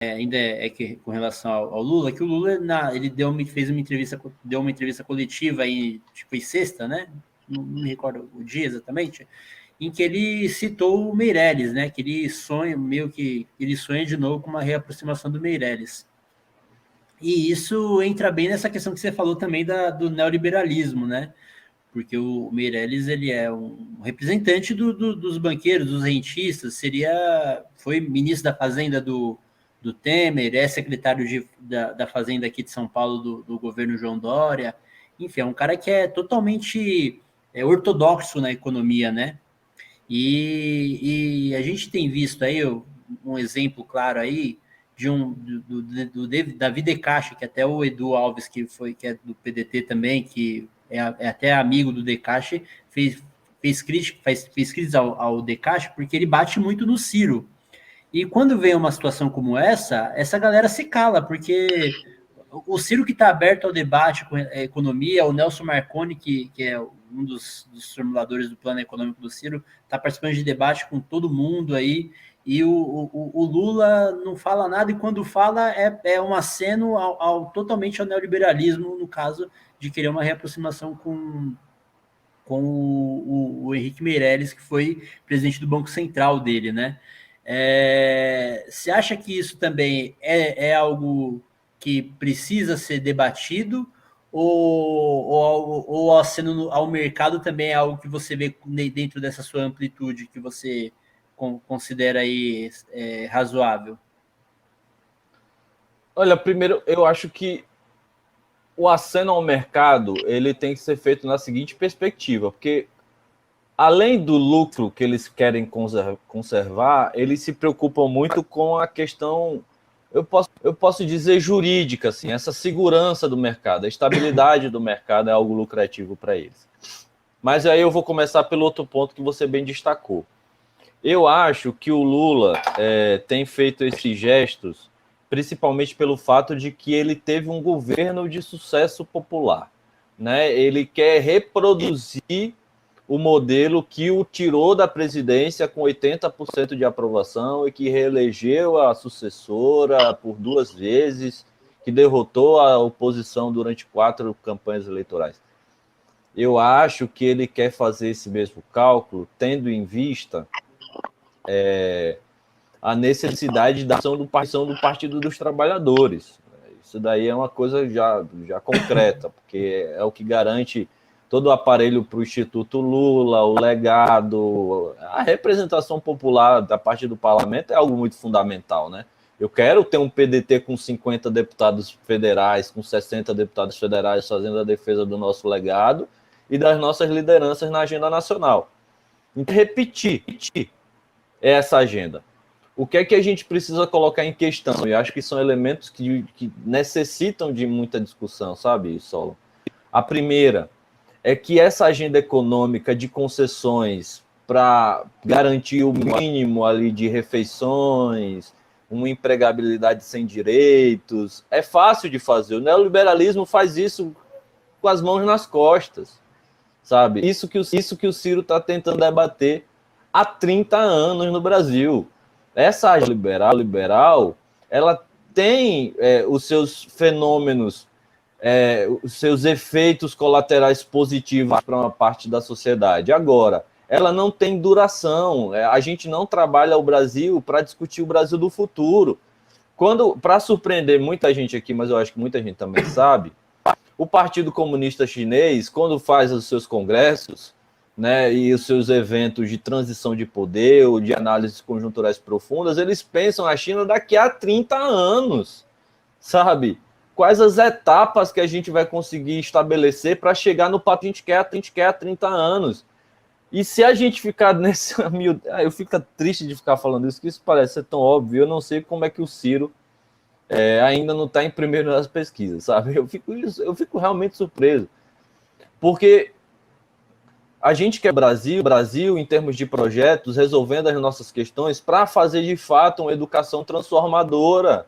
ainda que com relação ao Lula, que o Lula ele deu uma entrevista coletiva aí, tipo, em sexta, né? Não me recordo o dia exatamente, em que ele citou o Meirelles, né? Que ele sonha de novo com uma reaproximação do Meirelles. E isso entra bem nessa questão que você falou também do neoliberalismo, né? Porque o Meirelles ele é um representante dos banqueiros, dos rentistas, foi ministro da Fazenda do Temer, é secretário da Fazenda aqui de São Paulo do governo João Dória, enfim, é um cara que é totalmente ortodoxo na economia, né? E a gente tem visto aí um exemplo claro aí do Davi De Caixa, que até o Edu Alves, que é do PDT também, que é até amigo do De Caixa, fez críticas ao De Caixa, porque ele bate muito no Ciro. E quando vem uma situação como essa galera se cala, porque o Ciro que está aberto ao debate com a economia, o Nelson Marconi, que é um dos formuladores do plano econômico do Ciro, está participando de debate com todo mundo aí, e o Lula não fala nada, e quando fala é um aceno totalmente ao neoliberalismo, no caso de querer uma reaproximação com o Henrique Meirelles, que foi presidente do Banco Central dele, né? Você acha que isso também é algo que precisa ser debatido ou aceno ao mercado também é algo que você vê dentro dessa sua amplitude que você considera aí razoável? Olha, primeiro, eu acho que o aceno ao mercado ele tem que ser feito na seguinte perspectiva, porque além do lucro que eles querem conservar, eles se preocupam muito com a questão, eu posso dizer, jurídica, assim, essa segurança do mercado, a estabilidade do mercado é algo lucrativo para eles. Mas aí eu vou começar pelo outro ponto que você bem destacou. Eu acho que o Lula tem feito esses gestos principalmente pelo fato de que ele teve um governo de sucesso popular, né? Ele quer reproduzir o modelo que o tirou da presidência com 80% de aprovação e que reelegeu a sucessora por 2 vezes, que derrotou a oposição durante 4 campanhas eleitorais. Eu acho que ele quer fazer esse mesmo cálculo, tendo em vista a necessidade da ação do Partido dos Trabalhadores. Isso daí é uma coisa já concreta, porque é o que garante todo o aparelho para o Instituto Lula, o legado, a representação popular da parte do parlamento é algo muito fundamental, né? Eu quero ter um PDT com 50 deputados federais, com 60 deputados federais fazendo a defesa do nosso legado e das nossas lideranças na agenda nacional. Então, repetir essa agenda. O que é que a gente precisa colocar em questão? Eu acho que são elementos que necessitam de muita discussão, sabe, Solon? A primeira é que essa agenda econômica de concessões para garantir o mínimo ali de refeições, uma empregabilidade sem direitos, é fácil de fazer. O neoliberalismo faz isso com as mãos nas costas, sabe? Isso que o Ciro está tentando debater há 30 anos no Brasil. Essa agenda liberal, ela tem os seus fenômenos, os seus efeitos colaterais positivos para uma parte da sociedade. Agora, ela não tem duração. A gente não trabalha o Brasil para discutir o Brasil do futuro. Para surpreender muita gente aqui, mas eu acho que muita gente também sabe, o Partido Comunista Chinês, quando faz os seus congressos, né, e os seus eventos de transição de poder ou de análises conjunturais profundas, eles pensam a China daqui a 30 anos, sabe? Quais as etapas que a gente vai conseguir estabelecer para chegar no papo que a gente quer há 30 anos. E se a gente ficar nesse... Eu fico triste de ficar falando isso, que isso parece ser tão óbvio, eu não sei como é que o Ciro ainda não está em primeiro nas pesquisas, sabe? Eu fico realmente surpreso, porque a gente quer Brasil em termos de projetos, resolvendo as nossas questões para fazer de fato uma educação transformadora,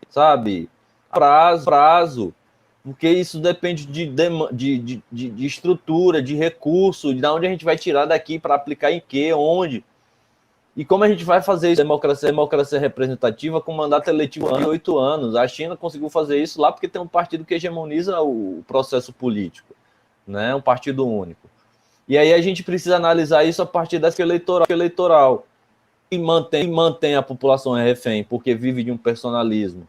sabe? Prazo, porque isso depende de estrutura, de recurso, de onde a gente vai tirar daqui para aplicar em quê, onde. E como a gente vai fazer isso, democracia representativa com mandato eletivo de 8 anos? A China conseguiu fazer isso lá porque tem um partido que hegemoniza o processo político, né? Um partido único. E aí a gente precisa analisar isso a partir dessa eleitoral. E mantém a população refém, porque vive de um personalismo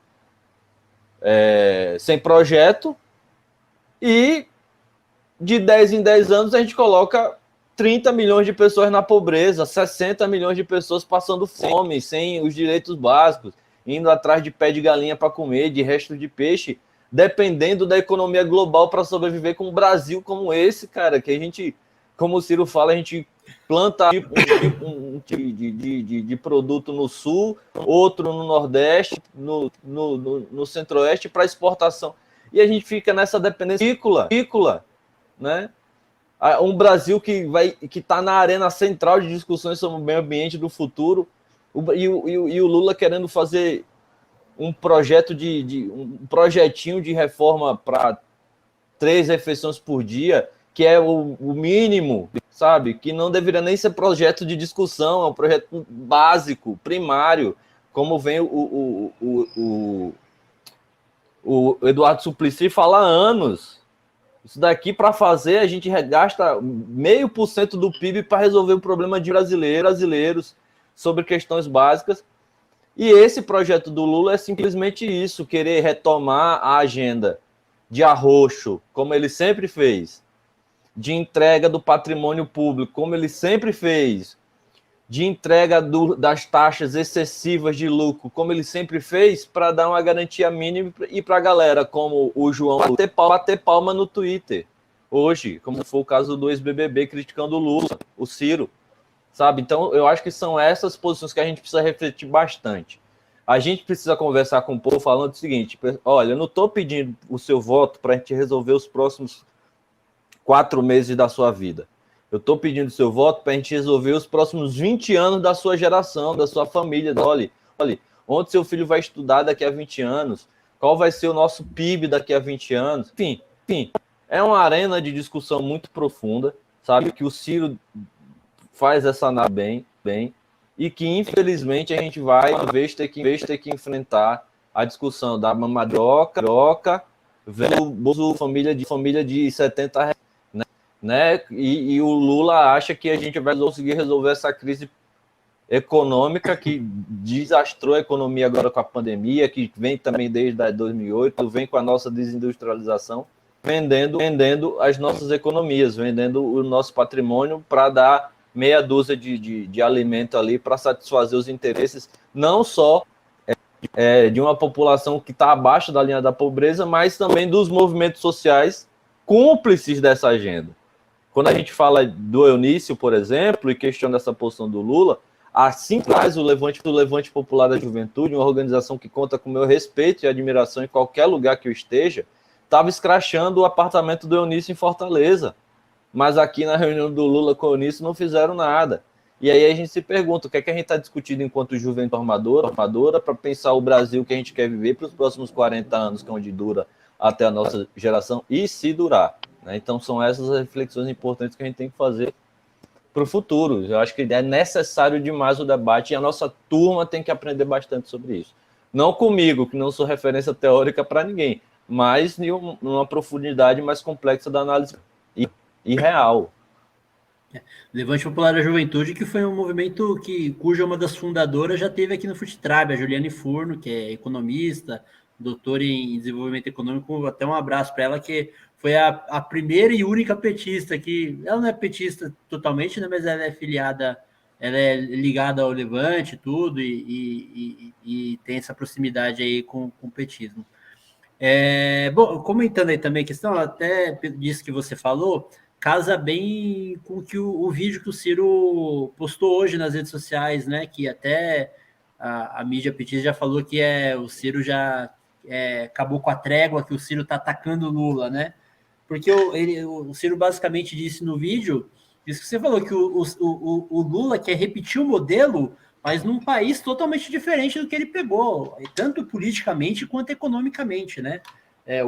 sem projeto, e de 10 em 10 anos a gente coloca 30 milhões de pessoas na pobreza, 60 milhões de pessoas passando fome, sem os direitos básicos, indo atrás de pé de galinha para comer, de resto de peixe, dependendo da economia global para sobreviver, com um Brasil como esse, cara, que a gente, como o Ciro fala, a gente planta um tipo de produto no sul, outro no nordeste, no centro-oeste para exportação. E a gente fica nessa dependência ridícula, né? Um Brasil que está na arena central de discussões sobre o meio ambiente do futuro, e o Lula querendo fazer um projetinho de reforma para 3 refeições por dia, que é o mínimo, sabe? Que não deveria nem ser projeto de discussão, é um projeto básico, primário, como vem o Eduardo Suplicy fala há anos. Isso daqui, para fazer, a gente gasta 0,5% do PIB para resolver o problema de brasileiros sobre questões básicas. E esse projeto do Lula é simplesmente isso, querer retomar a agenda de arroxo, como ele sempre fez, de entrega do patrimônio público, como ele sempre fez, de entrega das taxas excessivas de lucro, como ele sempre fez, para dar uma garantia mínima e para a galera, como o João, bater palma no Twitter hoje, como foi o caso do ex-BBB criticando o Lula, o Ciro, sabe? Então, eu acho que são essas posições que a gente precisa refletir bastante. A gente precisa conversar com o povo falando o seguinte: olha, eu não estou pedindo o seu voto para a gente resolver os próximos 4 meses da sua vida. Eu estou pedindo o seu voto para a gente resolver os próximos 20 anos da sua geração, da sua família. Olha, onde seu filho vai estudar daqui a 20 anos? Qual vai ser o nosso PIB daqui a 20 anos? Enfim, é uma arena de discussão muito profunda, sabe? Que o Ciro faz essa análise bem, e que, infelizmente, a gente vai, uma vez, ter que enfrentar a discussão da mamadroca, vendo família de 70 reais, né? E o Lula acha que a gente vai conseguir resolver essa crise econômica que desastrou a economia agora com a pandemia, que vem também desde 2008, vem com a nossa desindustrialização, vendendo as nossas economias, vendendo o nosso patrimônio para dar meia dúzia de alimento ali para satisfazer os interesses, não só de uma população que está abaixo da linha da pobreza, mas também dos movimentos sociais cúmplices dessa agenda. Quando a gente fala do Eunício, por exemplo, e questiona essa posição do Lula, assim faz o Levante Popular da Juventude, uma organização que conta com meu respeito e admiração em qualquer lugar que eu esteja, estava escrachando o apartamento do Eunício em Fortaleza. Mas aqui na reunião do Lula com o Eunício não fizeram nada. E aí a gente se pergunta, o que é que a gente está discutindo enquanto juventude formadora para pensar o Brasil que a gente quer viver para os próximos 40 anos, que é onde dura até a nossa geração, e se durar. Né? Então são essas as reflexões importantes que a gente tem que fazer para o futuro. Eu acho que é necessário demais o debate e a nossa turma tem que aprender bastante sobre isso. Não comigo, que não sou referência teórica para ninguém, mas em uma profundidade mais complexa da análise e real. Levante Popular da Juventude, que foi um movimento cuja uma das fundadoras já teve aqui no Futetrab, a Juliane Furno, que é economista, doutora em desenvolvimento econômico. Até um abraço para ela, que foi a primeira e única petista que ela não é petista totalmente, né, mas ela é filiada, ela é ligada ao Levante, tudo, e tem essa proximidade aí com o petismo. Bom, comentando aí também a questão, até disso que você falou, casa bem com que o vídeo que o Ciro postou hoje nas redes sociais, né? Que até a mídia petista já falou que o Ciro já acabou com a trégua, que o Ciro está atacando o Lula, né? Porque o Ciro basicamente disse no vídeo, isso que você falou, que o Lula quer repetir o modelo, mas num país totalmente diferente do que ele pegou, tanto politicamente quanto economicamente, né?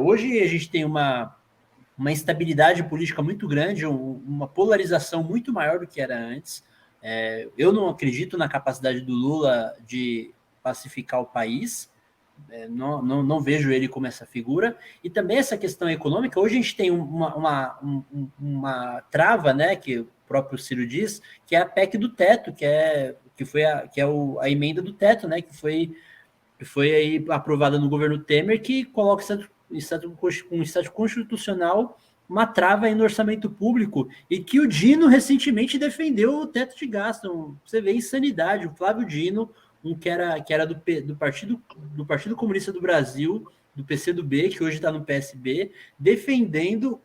Hoje a gente tem uma instabilidade política muito grande, uma polarização muito maior do que era antes. Eu não acredito na capacidade do Lula de pacificar o país, não vejo ele como essa figura. E também essa questão econômica, hoje a gente tem uma trava, né, que o próprio Ciro diz, que é a PEC do teto, que é a emenda do teto, né, que foi aí aprovada no governo Temer, que coloca um estado constitucional, uma trava aí no orçamento público, e que o Dino recentemente defendeu o teto de gasto. Você vê insanidade. O Flávio Dino, que era do Partido Comunista do Brasil, do PCdoB, que hoje está no PSB, defendendo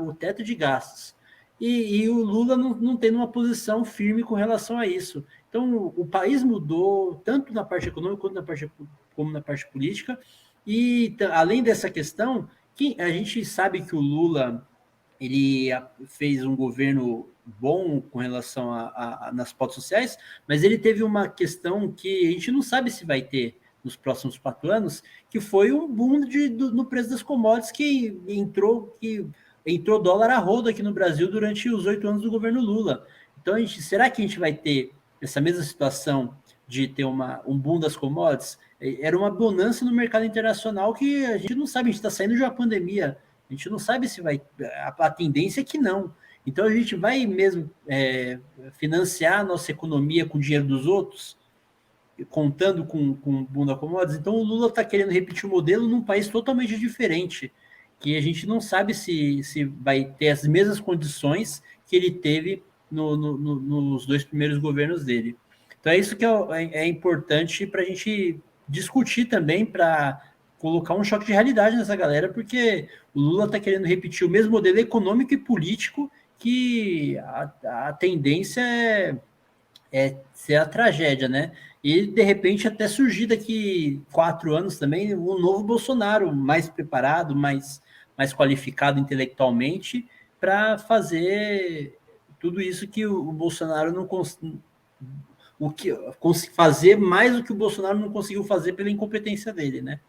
o teto de gastos. E o Lula não tem uma posição firme com relação a isso. Então, o país mudou, tanto na parte econômica como na parte política, e além dessa questão, que a gente sabe que o Lula ele fez um governo bom com relação nas pautas sociais, mas ele teve uma questão que a gente não sabe se vai ter nos próximos 4 anos, que foi um boom no preço das commodities que entrou dólar a rodo aqui no Brasil durante os 8 anos do governo Lula. Então, será que a gente vai ter essa mesma situação de ter um boom das commodities? Era uma bonança no mercado internacional que a gente não sabe, a gente está saindo de uma pandemia, a gente não sabe se vai. A tendência é que não. Então a gente vai mesmo financiar a nossa economia com o dinheiro dos outros, contando com o boom da commodities. Então o Lula está querendo repetir o modelo num país totalmente diferente, que a gente não sabe se vai ter as mesmas condições que ele teve nos 2 primeiros governos dele. Então é isso que é importante para a gente discutir também, para colocar um choque de realidade nessa galera, porque o Lula está querendo repetir o mesmo modelo econômico e político, que a tendência é ser a tragédia, né? E, de repente, até surgir daqui 4 anos também um novo Bolsonaro, mais preparado, mais qualificado intelectualmente, para fazer tudo isso que o Bolsonaro não conseguiu. Fazer mais do que o Bolsonaro não conseguiu fazer pela incompetência dele, né?